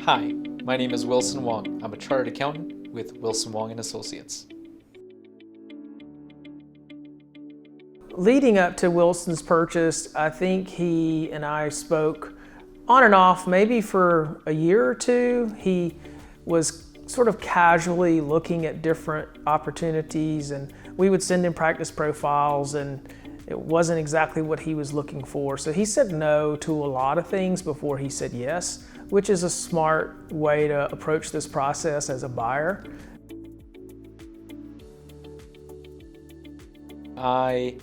Hi, my name is Wilson Wong. I'm a chartered accountant with Wilson Wong and Associates. Leading up to Wilson's purchase, I think he and I spoke on and off maybe for a year or two. He was sort of casually looking at different opportunities, and we would send him practice profiles, and it wasn't exactly what he was looking for. So he said no to a lot of things before he said yes, which is a smart way to approach this process as a buyer. I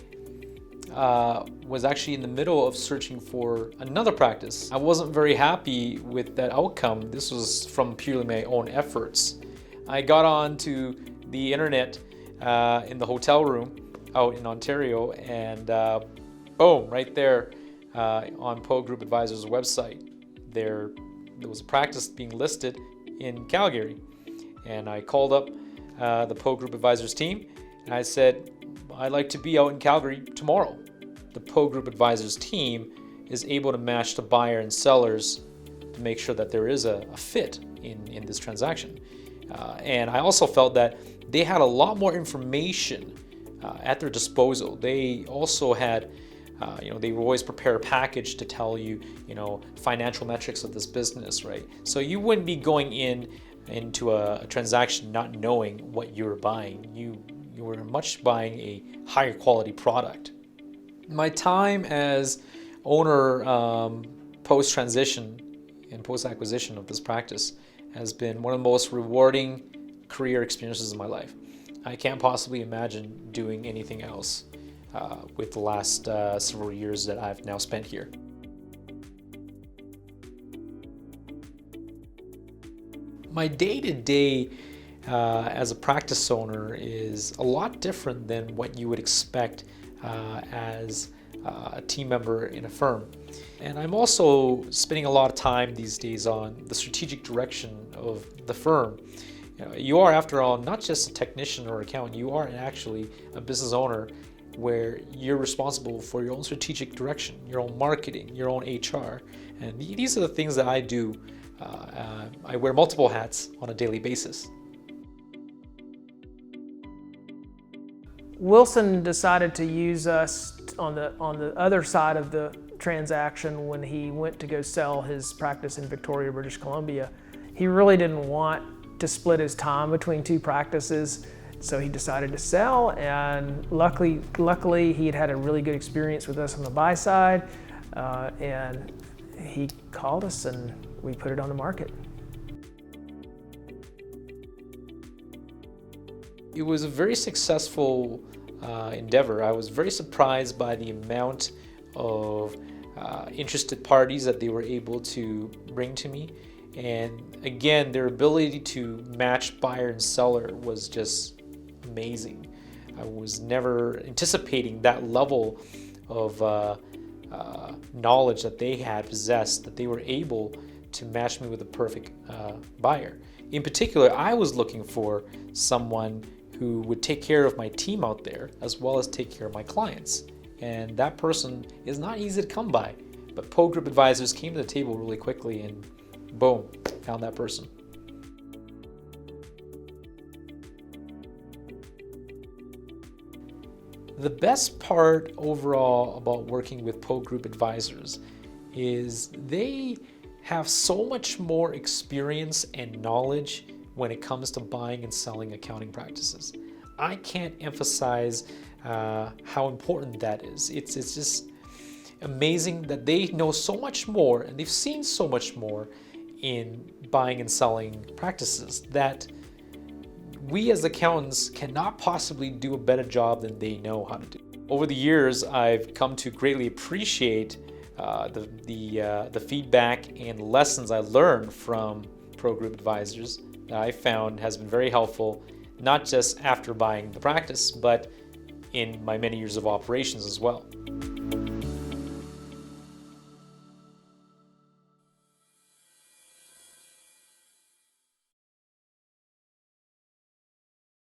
was actually in the middle of searching for another practice. I wasn't very happy with that outcome. This was from purely my own efforts. I got onto the internet in the hotel room out in Ontario, and boom, right there on Poe Group Advisors' website, there was a practice being listed in Calgary. And I called up the Poe Group Advisors team, and I said, I'd like to be out in Calgary tomorrow. The Poe Group Advisors team is able to match the buyer and sellers to make sure that there is a fit in this transaction. And I also felt that they had a lot more information at their disposal. They also had, they would always prepare a package to tell you, financial metrics of this business, right? So you wouldn't be going into a transaction not knowing what you were buying. You were much buying a higher quality product. My time as owner post-transition and post-acquisition of this practice has been one of the most rewarding career experiences of my life. I can't possibly imagine doing anything else with the last several years that I've now spent here. My day-to-day as a practice owner is a lot different than what you would expect as a team member in a firm. And I'm also spending a lot of time these days on the strategic direction of the firm. You are, after all, not just a technician or accountant, you are actually a business owner where you're responsible for your own strategic direction, your own marketing, your own HR. And these are the things that I do. I wear multiple hats on a daily basis. Wilson decided to use us on the other side of the transaction when he went to go sell his practice in Victoria, British Columbia. He really didn't want to split his time between two practices, so he decided to sell, and luckily he had a really good experience with us on the buy side, and he called us and we put it on the market. It was a very successful endeavor. I was very surprised by the amount of interested parties that they were able to bring to me. And again, their ability to match buyer and seller was just amazing. I was never anticipating that level of knowledge that they had possessed, that they were able to match me with the perfect buyer. In particular, I was looking for someone who would take care of my team out there as well as take care of my clients. And that person is not easy to come by. But Poe Group Advisors came to the table really quickly and boom, found that person. The best part overall about working with Poe Group Advisors is they have so much more experience and knowledge when it comes to buying and selling accounting practices. I can't emphasize how important that is. It's just amazing that they know so much more and they've seen so much more in buying and selling practices that we as accountants cannot possibly do a better job than they know how to do. Over the years, I've come to greatly appreciate the feedback and lessons I learned from Poe Group Advisors that I found has been very helpful, not just after buying the practice, but in my many years of operations as well.